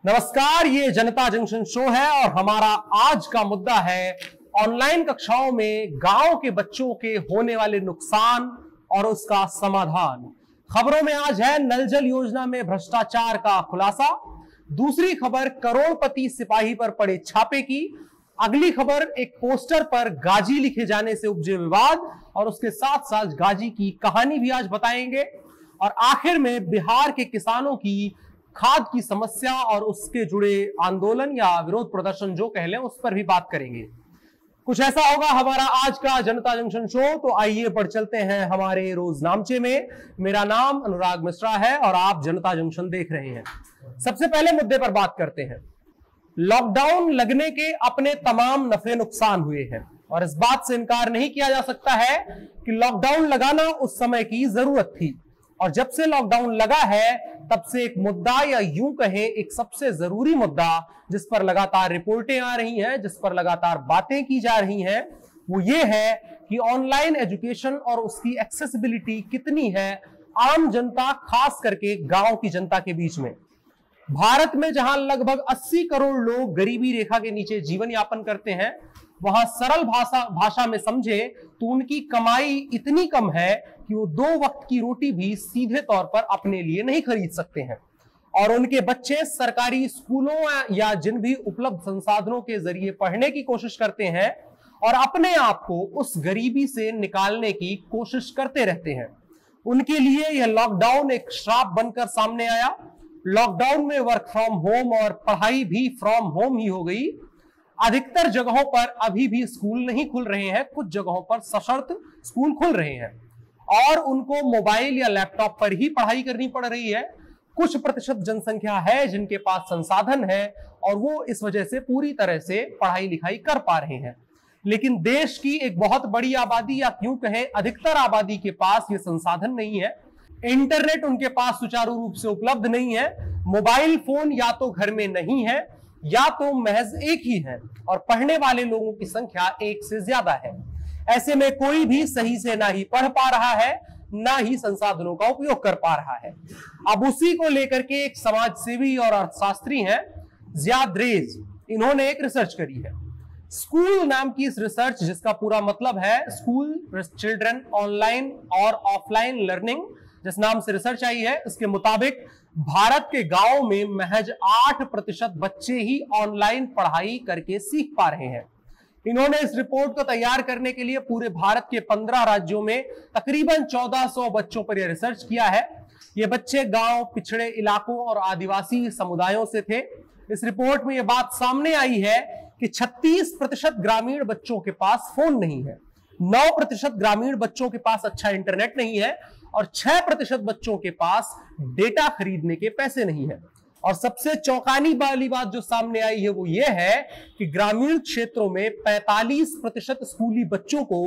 नमस्कार, ये जनता junction show है और हमारा आज का मुद्दा है ऑनलाइन कक्षाओं में गांव के बच्चों के होने वाले नुकसान और उसका समाधान। खबरों में आज है नल जल योजना में भ्रष्टाचार का खुलासा। दूसरी खबर करोड़पति सिपाही पर पड़े छापे की। अगली खबर एक पोस्टर पर गाजी लिखे जाने से उपजे विवाद और उसके साथ साथ गाजी की कहानी भी आज बताएंगे। और आखिर में बिहार के किसानों की खाद की समस्या और उसके जुड़े आंदोलन या विरोध प्रदर्शन जो कह लें उस पर भी बात करेंगे। कुछ ऐसा होगा हमारा आज का जनता जंक्शन शो। तो आइए बढ़ चलते हैं हमारे रोजनामचे में। मेरा नाम अनुराग मिश्रा है और आप जनता जंक्शन देख रहे हैं। सबसे पहले मुद्दे पर बात करते हैं। लॉकडाउन लगने के अपने तमाम नफे नुकसान हुए हैं और इस बात से इनकार नहीं किया जा सकता है कि लॉकडाउन लगाना उस समय की जरूरत थी और जब से लॉकडाउन लगा है तब से एक मुद्दा या यूं कहें एक सबसे जरूरी मुद्दा जिस पर लगातार रिपोर्टें आ रही हैं, जिस पर लगातार बातें की जा रही हैं, वो ये है कि ऑनलाइन एजुकेशन और उसकी एक्सेसिबिलिटी कितनी है आम जनता खास करके गांव की जनता के बीच में। भारत में जहां लगभग 80 करोड़ लोग गरीबी रेखा के नीचे जीवन यापन करते हैं, वहां सरल भाषा में समझे तो उनकी कमाई इतनी कम है कि वो 2 वक्त की रोटी भी सीधे तौर पर अपने लिए नहीं खरीद सकते हैं और उनके बच्चे सरकारी स्कूलों या जिन भी उपलब्ध संसाधनों के जरिए पढ़ने की कोशिश करते हैं और अपने आप को उस गरीबी से निकालने की कोशिश करते रहते हैं। उनके लिए यह लॉकडाउन एक श्राप बनकर सामने आया। लॉकडाउन में वर्क फ्रॉम होम और पढ़ाई भी फ्रॉम होम ही हो गई। अधिकतर जगहों पर अभी भी स्कूल नहीं खुल रहे हैं, कुछ जगहों पर सशर्त स्कूल खुल रहे हैं और उनको मोबाइल या लैपटॉप पर ही पढ़ाई करनी पड़ रही है। कुछ प्रतिशत जनसंख्या है जिनके पास संसाधन है और वो इस वजह से पूरी तरह से पढ़ाई लिखाई कर पा रहे हैं, लेकिन देश की एक बहुत बड़ी आबादी या क्यों कहें अधिकतर आबादी के पास ये संसाधन नहीं है। इंटरनेट उनके पास सुचारू रूप से उपलब्ध नहीं है। मोबाइल फोन या तो घर में नहीं है या तो महज एक ही है और पढ़ने वाले लोगों की संख्या 1 से ज्यादा है। ऐसे में कोई भी सही से ना ही पढ़ पा रहा है ना ही संसाधनों का उपयोग कर पा रहा है। अब उसी को लेकर के एक समाज सेवी और अर्थशास्त्री हैं जियाद रेज, इन्होंने एक रिसर्च करी है। स्कूल नाम की इस रिसर्च, जिसका पूरा मतलब है स्कूल चिल्ड्रन ऑनलाइन और ऑफलाइन लर्निंग, जिस नाम से रिसर्च आई है, इसके मुताबिक भारत के गांवों में महज 8% बच्चे ही ऑनलाइन पढ़ाई करके सीख पा रहे हैं। इन्होंने इस रिपोर्ट को तैयार करने के लिए पूरे भारत के 15 राज्यों में तकरीबन 1400 बच्चों पर यह रिसर्च किया है। ये बच्चे गांव, पिछड़े इलाकों और आदिवासी समुदायों से थे। इस रिपोर्ट में यह बात सामने आई है कि 36% ग्रामीण बच्चों के पास फोन नहीं है, 9% ग्रामीण बच्चों के पास अच्छा इंटरनेट नहीं है और 6% बच्चों के पास डेटा खरीदने के पैसे नहीं है। और सबसे चौंकानी वाली बात जो सामने आई है वो ये है कि ग्रामीण क्षेत्रों में 45% स्कूली बच्चों को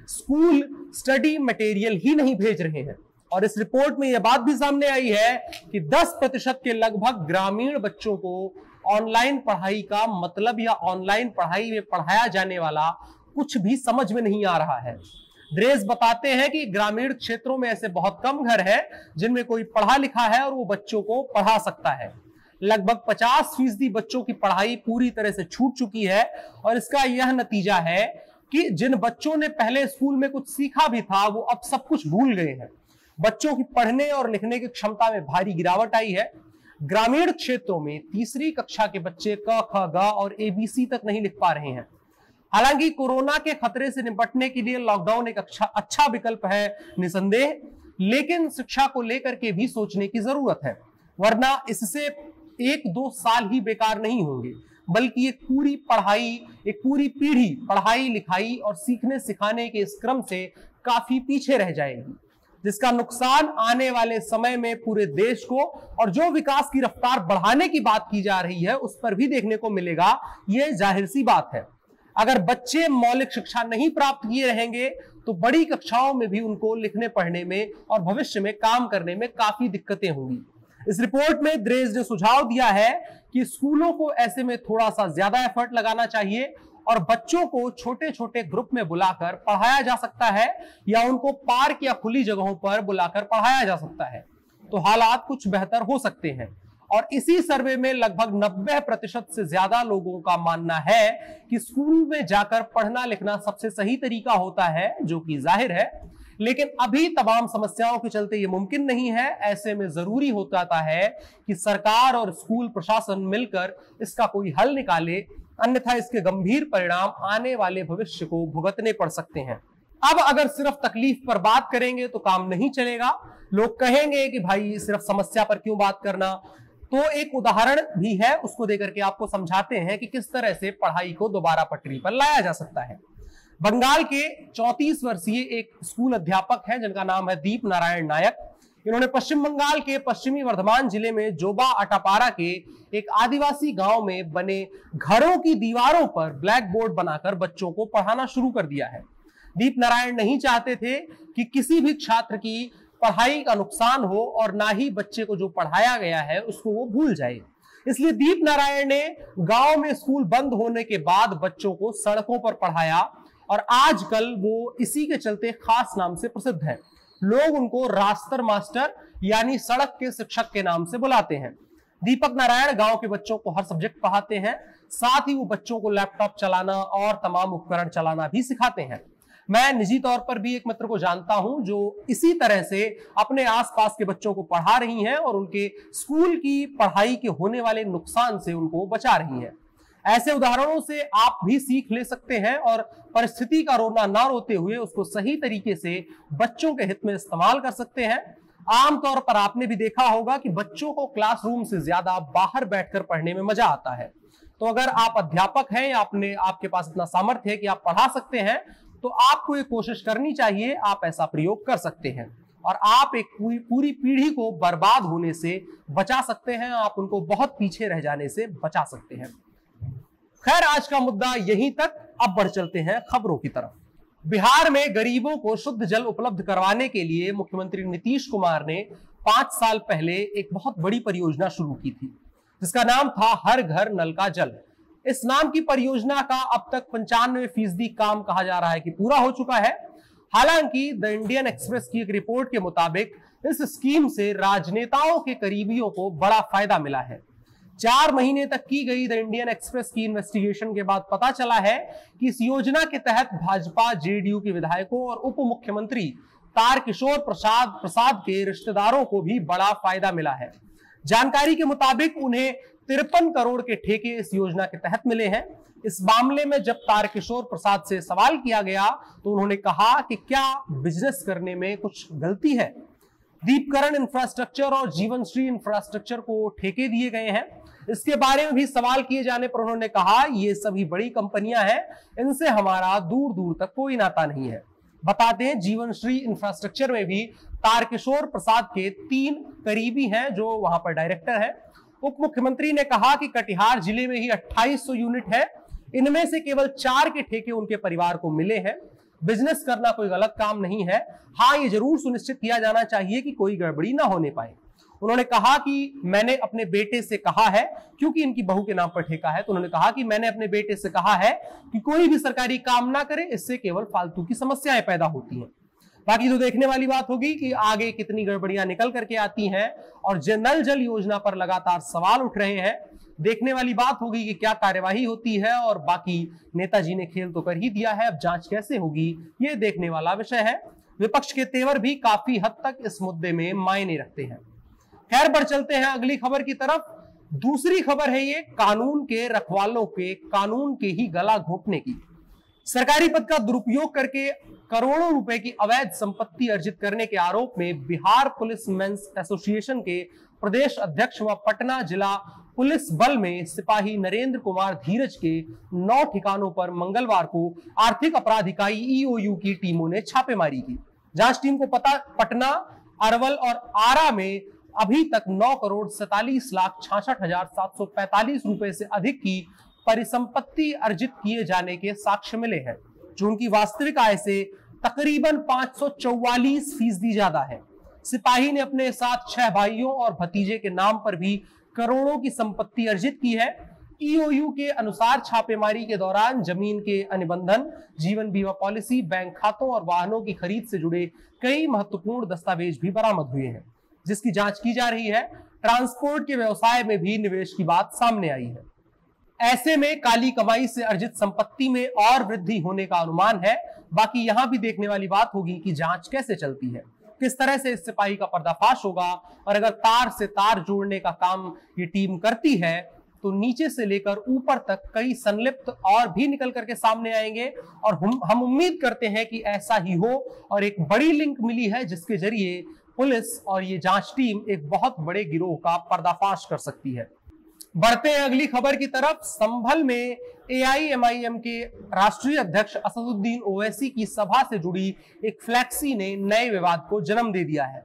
स्कूल स्टडी मटेरियल ही नहीं भेज रहे हैं। और इस रिपोर्ट में यह बात भी सामने आई है कि 10% के लगभग ग्रामीण बच्चों को ऑनलाइन पढ़ाई का मतलब या ऑनलाइन पढ़ाई में पढ़ाया जाने वाला कुछ भी समझ में नहीं आ रहा है। ड्रेस बताते हैं कि ग्रामीण क्षेत्रों में ऐसे बहुत कम घर हैं जिनमें कोई पढ़ा लिखा है और वो बच्चों को पढ़ा सकता है। लगभग 50% बच्चों की पढ़ाई पूरी तरह से छूट चुकी है और इसका यह नतीजा है कि जिन बच्चों ने पहले स्कूल में कुछ सीखा भी था वो अब सब कुछ भूल गए हैं। बच्चों की पढ़ने और लिखने की क्षमता में भारी गिरावट आई है। ग्रामीण क्षेत्रों में तीसरी कक्षा के बच्चे क, ख, ग और ABC तक नहीं लिख पा रहे हैं। हालांकि कोरोना के खतरे से निपटने के लिए लॉकडाउन एक अच्छा विकल्प है निसंदेह, लेकिन शिक्षा को लेकर के भी सोचने की जरूरत है, वरना इससे 1-2 साल ही बेकार नहीं होंगे बल्कि एक पूरी पीढ़ी पढ़ाई लिखाई और सीखने सिखाने के इस क्रम से काफी पीछे रह जाएगी, जिसका नुकसान आने वाले समय में पूरे देश को और जो विकास की रफ्तार बढ़ाने की बात की जा रही है उस पर भी देखने को मिलेगा। यह जाहिर सी बात है। अगर बच्चे मौलिक शिक्षा नहीं प्राप्त किए रहेंगे तो बड़ी कक्षाओं में भी उनको लिखने पढ़ने में और भविष्य में काम करने में काफी दिक्कतें होंगी। इस रिपोर्ट में द्रेस ने सुझाव दिया है कि स्कूलों को ऐसे में थोड़ा सा ज्यादा एफर्ट लगाना चाहिए और बच्चों को छोटे छोटे ग्रुप में बुलाकर पढ़ाया जा सकता है या उनको पार्क या खुली जगहों पर बुलाकर पढ़ाया जा सकता है, तो हालात कुछ बेहतर हो सकते हैं। और इसी सर्वे में लगभग 90% से ज्यादा लोगों का मानना है कि स्कूल में जाकर पढ़ना लिखना सबसे सही तरीका होता है, जो कि जाहिर है। लेकिन अभी तमाम समस्याओं के चलते यह मुमकिन नहीं है। ऐसे में जरूरी हो जाता है कि सरकार और स्कूल प्रशासन मिलकर इसका कोई हल निकाले, अन्यथा इसके गंभीर परिणाम आने वाले भविष्य को भुगतने पड़ सकते हैं। अब अगर सिर्फ तकलीफ पर बात करेंगे तो काम नहीं चलेगा। लोग कहेंगे कि भाई सिर्फ समस्या पर क्यों बात करना। तो एक उदाहरण भी है, उसको देकर के आपको समझाते हैं कि किस तरह से पढ़ाई को दोबारा पटरी पर लाया जा सकता है। बंगाल के 34 वर्षीय एक स्कूल अध्यापक हैं जिनका नाम है दीप नारायण नायक। इन्होंने पश्चिम बंगाल के पश्चिमी वर्धमान जिले में जोबा अटापारा के एक आदिवासी गांव में बने घरों की दीवारों पर ब्लैक बोर्ड बनाकर बच्चों को पढ़ाना शुरू कर दिया है। दीप नारायण नहीं चाहते थे कि किसी भी छात्र की पढ़ाई का नुकसान हो और ना ही बच्चे को जो पढ़ाया गया है उसको वो भूल जाए। इसलिए दीप नारायण ने गांव में स्कूल बंद होने के बाद बच्चों को सड़कों पर पढ़ाया और आजकल वो इसी के चलते खास नाम से प्रसिद्ध है। लोग उनको रास्तर मास्टर यानी सड़क के शिक्षक के नाम से बुलाते हैं। दीपक नारायण गांव के बच्चों को हर सब्जेक्ट पढ़ाते हैं, साथ ही वो बच्चों को लैपटॉप चलाना और तमाम उपकरण चलाना भी सिखाते हैं। मैं निजी तौर पर भी एक मित्र को जानता हूं जो इसी तरह से अपने आसपास के बच्चों को पढ़ा रही हैं और उनके स्कूल की पढ़ाई के होने वाले नुकसान से उनको बचा रही हैं। ऐसे उदाहरणों से आप भी सीख ले सकते हैं और परिस्थिति का रोना ना रोते हुए उसको सही तरीके से बच्चों के हित में इस्तेमाल कर सकते हैं। आमतौर पर आपने भी देखा होगा कि बच्चों को क्लासरूम से ज्यादा बाहर बैठकर पढ़ने में मजा आता है। तो अगर आप अध्यापक हैं या आपके पास इतना सामर्थ्य है कि आप पढ़ा सकते हैं तो आपको ये कोशिश करनी चाहिए, आप ऐसा प्रयोग कर सकते हैं और आप एक पूरी पीढ़ी को बर्बाद होने से बचा सकते हैं, आप उनको बहुत पीछे रह जाने से बचा सकते हैं। खैर, आज का मुद्दा यहीं तक। अब बढ़ चलते हैं खबरों की तरफ। बिहार में गरीबों को शुद्ध जल उपलब्ध करवाने के लिए मुख्यमंत्री नीतीश कुमार ने 5 साल पहले एक बहुत बड़ी परियोजना शुरू की थी जिसका नाम था हर घर नल का जल। इस नाम की परियोजना का अब तक 95% काम कहा जा रहा है कि पूरा हो चुका है। हालांकि द इंडियन एक्सप्रेस की एक रिपोर्ट के मुताबिक इस स्कीम से राजनेताओं के करीबियों को बड़ा फायदा मिला है। 4 महीने तक की गई द इंडियन एक्सप्रेस की इन्वेस्टिगेशन के बाद पता चला है कि इस योजना के तहत भाजपा जेडीयू के विधायकों और उप मुख्यमंत्री तारकिशोर प्रसाद के रिश्तेदारों को भी बड़ा फायदा मिला है। जानकारी के मुताबिक उन्हें 53 करोड़ के ठेके इस योजना के तहत मिले हैं। इस मामले में जब तारकिशोर प्रसाद से सवाल किया गया तो उन्होंने कहा कि क्या बिजनेस करने में कुछ गलती है। दीपकरण इंफ्रास्ट्रक्चर और जीवनश्री इंफ्रास्ट्रक्चर को ठेके दिए गए हैं। इसके बारे में भी सवाल किए जाने पर उन्होंने कहा ये सभी बड़ी कंपनियां हैं, इनसे हमारा दूर दूर तक कोई नाता नहीं है। बता दें, जीवनश्री इंफ्रास्ट्रक्चर में भी तारकिशोर प्रसाद के 3 करीबी हैं जो वहां पर डायरेक्टर हैं। उप मुख्यमंत्री ने कहा कि कटिहार जिले में ही 2800 यूनिट है, इनमें से केवल 4 के ठेके उनके परिवार को मिले हैं। बिजनेस करना कोई गलत काम नहीं है, हाँ ये जरूर सुनिश्चित किया जाना चाहिए कि कोई गड़बड़ी ना होने पाए। उन्होंने कहा कि मैंने अपने बेटे से कहा है, क्योंकि इनकी बहू के नाम पर ठेका है, तो उन्होंने कहा कि मैंने अपने बेटे से कहा है कि कोई भी सरकारी काम ना करे, इससे केवल फालतू की समस्याएं पैदा होती हैं। बाकी तो देखने वाली बात होगी कि आगे कितनी गड़बड़ियां निकल करके आती हैं और नल जल योजना पर लगातार सवाल उठ रहे हैं। देखने वाली बात होगी कि क्या कार्यवाही होती है और बाकी नेताजी ने खेल तो कर ही दिया है, अब जांच कैसे होगी ये देखने वाला विषय है। विपक्ष के तेवर भी काफी हद तक इस मुद्दे में मायने रखते हैं। खैर, बढ़ चलते हैं अगली खबर की तरफ। दूसरी खबर है ये कानून के रखवालों के कानून के ही गला घोंटने की। सरकारी पद का दुरुपयोग करके करोड़ों रुपए की अवैध संपत्ति अर्जित करने के आरोप में बिहार पुलिस मेंस एसोसिएशन के प्रदेश अध्यक्ष व पटना जिला पुलिस बल में सिपाही नरेंद्र कुमार धीरज के 9 ठिकानों पर मंगलवार को आर्थिक अपराध इकाई ईओयू की टीमों ने छापेमारी की। जांच टीम को पटना, अरवल और आरा में अभी तक 9,47,66,745 रुपए से अधिक की परिसंपत्ति अर्जित किए जाने के साक्ष्य मिले हैं, जो उनकी वास्तविक आय से तकरीबन 544% ज्यादा है। सिपाही ने अपने साथ 6 भाइयों और भतीजे के नाम पर भी करोड़ों की संपत्ति अर्जित की है। ईओयू के अनुसार छापेमारी के दौरान जमीन के अनुबंधन, जीवन बीमा पॉलिसी, बैंक खातों और वाहनों की खरीद से जुड़े कई महत्वपूर्ण दस्तावेज भी बरामद हुए हैं। जिसकी जांच की जा रही है। ट्रांसपोर्ट के व्यवसाय में भी निवेश की बात सामने आई है। ऐसे में काली कमाई से अर्जित संपत्ति में और वृद्धि होने का अनुमान है। बाकी यहां भी देखने वाली बात होगी कि जांच कैसे चलती है, किस तरह से इस सिपाही का पर्दाफाश होगा, और अगर तार से तार जोड़ने का काम ये टीम करती है तो नीचे से लेकर ऊपर तक कई संलिप्त और भी निकल करके सामने आएंगे। और हम उम्मीद करते हैं कि ऐसा ही हो, और एक बड़ी लिंक मिली है जिसके जरिए पुलिस और ये जांच टीम एक बहुत बड़े गिरोह का पर्दाफाश कर सकती है। बढ़ते हैं अगली खबर की तरफ। संभल में AIMIM के राष्ट्रीय अध्यक्ष असदुद्दीन ओवैसी की सभा से जुड़ी एक फ्लैक्सी ने नए विवाद को जन्म दे दिया है।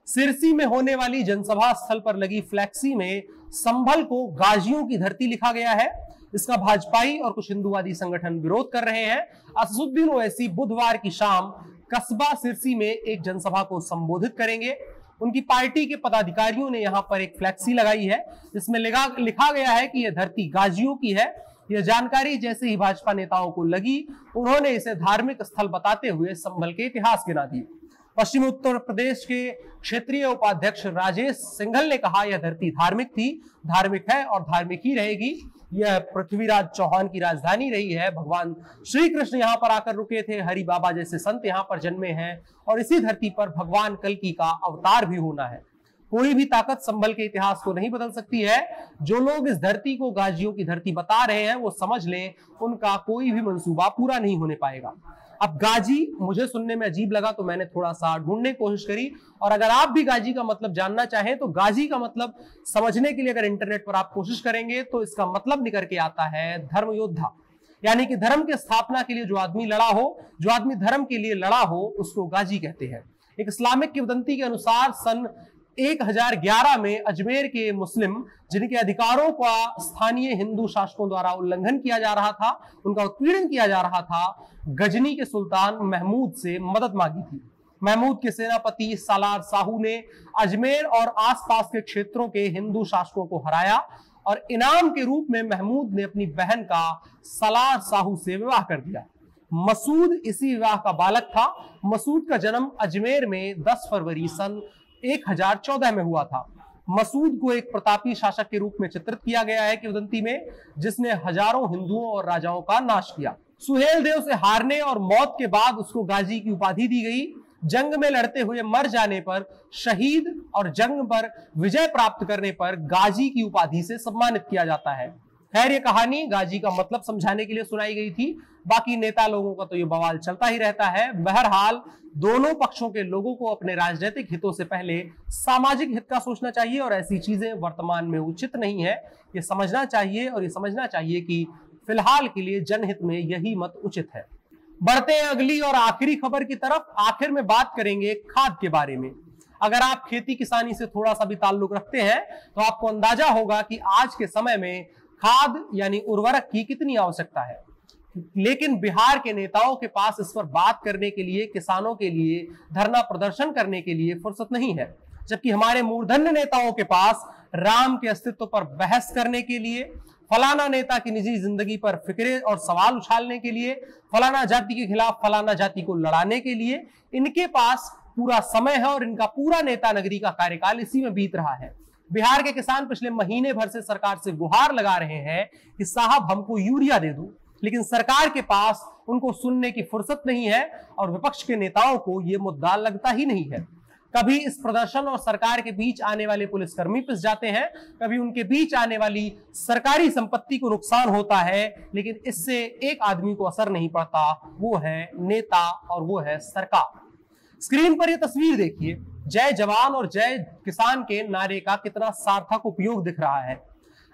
सिरसी में होने वाली जनसभा स्थल पर लगी फ्लैक्सी में संभल को गाजियों की धरती लिखा गया है। इसका भाजपाई और कुछ हिंदूवादी संगठन विरोध कर रहे हैं। असदुद्दीन ओवैसी बुधवार की शाम कस्बा सिरसी में एक जनसभा को संबोधित करेंगे। उनकी पार्टी के पदाधिकारियों ने यहां पर एक फ्लैक्सी लगाई है जिसमें लिखा गया है कि यह धरती गाजियों की है। यह जानकारी जैसे ही भाजपा नेताओं को लगी, उन्होंने इसे धार्मिक स्थल बताते हुए संभल के इतिहास गिना दिए। पश्चिमी उत्तर प्रदेश के क्षेत्रीय उपाध्यक्ष राजेश सिंघल ने कहा, यह धरती धार्मिक थी, धार्मिक है और धार्मिक ही रहेगी। यह पृथ्वीराज चौहान की राजधानी रही है। भगवान श्री कृष्ण यहाँ पर आकर रुके थे, हरि बाबा जैसे संत यहाँ पर जन्मे हैं, और इसी धरती पर भगवान कल्कि का अवतार भी होना है। कोई भी ताकत संभल के इतिहास को नहीं बदल सकती है। जो लोग इस धरती को गाजियों की धरती बता रहे हैं वो समझ लें, उनका कोई भी मंसूबा पूरा नहीं होने पाएगा। अब गाजी मुझे सुनने में अजीब लगा तो मैंने थोड़ा सा ढूंढने की कोशिश करी, और अगर आप भी गाजी का मतलब जानना चाहें तो गाजी का मतलब समझने के लिए अगर इंटरनेट पर आप कोशिश करेंगे तो इसका मतलब निकल के आता है धर्म योद्धा। यानी कि धर्म की स्थापना के लिए जो आदमी लड़ा हो, जो आदमी धर्म के लिए लड़ा हो, उसको गाजी कहते हैं। एक इस्लामिक किंवदंती के अनुसार सन 1011 में अजमेर के मुस्लिम, जिनके अधिकारों का स्थानीय हिंदू शासकों द्वारा उल्लंघन किया जा रहा था, उनका उत्पीड़न किया जा रहा था, गजनी के सुल्तान महमूद से मदद मांगी थी। महमूद के सेनापति सालार साहू ने अजमेर और आसपास के क्षेत्रों के हिंदू शासकों को हराया, और इनाम के रूप में महमूद ने अपनी बहन का सालार साहू से विवाह कर दिया। मसूद इसी विवाह का बालक था। मसूद का जन्म अजमेर में 10 फरवरी सन 1014 में हुआ था। मसूद को एक प्रतापी शासक के रूप में चित्रित किया गया है किंवदंती में, जिसने हजारों हिंदुओं और राजाओं का नाश किया। सुहेल देव से हारने और मौत के बाद उसको गाजी की उपाधि दी गई। जंग में लड़ते हुए मर जाने पर, शहीद और जंग पर विजय प्राप्त करने पर गाजी की उपाधि से सम्मानित किया जाता है। खैर, ये कहानी गाजी का मतलब समझाने के लिए सुनाई गई थी। बाकी नेता लोगों का तो ये बवाल चलता ही रहता है। बहरहाल दोनों पक्षों के लोगों को अपने राजनीतिक हितों से पहले सामाजिक हित का सोचना चाहिए, और ऐसी चीजें वर्तमान में उचित नहीं है। ये समझना चाहिए, और ये समझना चाहिए कि फिलहाल के लिए जनहित में यही मत उचित है। बढ़ते हैं अगली और आखिरी खबर की तरफ। आखिर में बात करेंगे खाद के बारे में। अगर आप खेती किसानी से थोड़ा सा भी ताल्लुक रखते हैं तो आपको अंदाजा होगा कि आज के समय में खाद यानी उर्वरक की कितनी आवश्यकता है। लेकिन बिहार के नेताओं के पास इस पर बात करने के लिए, किसानों के लिए धरना प्रदर्शन करने के लिए फुर्सत नहीं है, जबकि हमारे मूर्धन्य नेताओं के पास राम के अस्तित्व पर बहस करने के लिए, फलाना नेता की निजी जिंदगी पर फिक्रे और सवाल उछालने के लिए, फलाना जाति के खिलाफ फलाना जाति को लड़ाने के लिए इनके पास पूरा समय है, और इनका पूरा नेता नगरी का कार्यकाल इसी में बीत रहा है। बिहार के किसान पिछले महीने भर से सरकार से गुहार लगा रहे हैं कि साहब हमको यूरिया दे दो, लेकिन सरकार के पास उनको सुनने की फुर्सत नहीं है, और विपक्ष के नेताओं को यह मुद्दा लगता ही नहीं है। कभी इस प्रदर्शन और सरकार के बीच आने वाले पुलिसकर्मी पिस जाते हैं, कभी उनके बीच आने वाली सरकारी संपत्ति को नुकसान होता है, लेकिन इससे एक आदमी को असर नहीं पड़ता, वो है नेता और वो है सरकार। स्क्रीन पर यह तस्वीर देखिए, जय जवान और जय किसान के नारे का कितना सार्थक उपयोग दिख रहा है।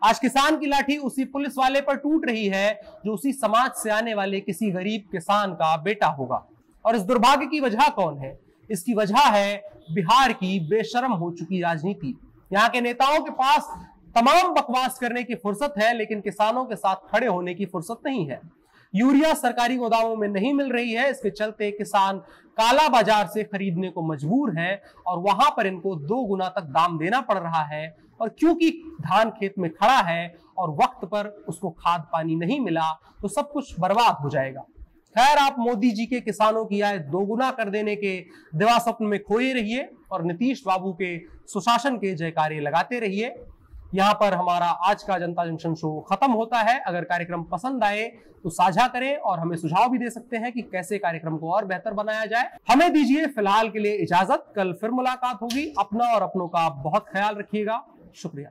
आज किसान की लाठी उसी पुलिस वाले पर टूट रही है जो उसी समाज से आने वाले किसी गरीब किसान का बेटा होगा। और इस दुर्भाग्य की वजह कौन है? इसकी वजह है बिहार की बेशर्म हो चुकी राजनीति। यहाँ के नेताओं के पास तमाम बकवास करने की फुर्सत है, लेकिन किसानों के साथ खड़े होने की फुर्सत नहीं है। यूरिया सरकारी गोदामों में नहीं मिल रही है, इसके चलते किसान काला बाजार से खरीदने को मजबूर हैं, और वहां पर इनको 2 गुना तक दाम देना पड़ रहा है। और क्योंकि धान खेत में खड़ा है और वक्त पर उसको खाद पानी नहीं मिला, तो सब कुछ बर्बाद हो जाएगा। खैर, आप मोदी जी के किसानों की आय दोगुना कर देने के दिवा स्वप्न में खोए रहिए और नीतीश बाबू के सुशासन के जयकारे लगाते रहिए। यहां पर हमारा आज का जनता जंक्शन शो खत्म होता है। अगर कार्यक्रम पसंद आए तो साझा करें और हमें सुझाव भी दे सकते हैं कि कैसे कार्यक्रम को और बेहतर बनाया जाए। हमें दीजिए फिलहाल के लिए इजाजत। कल फिर मुलाकात होगी। अपना और अपनों का बहुत ख्याल रखिएगा। शुक्रिया।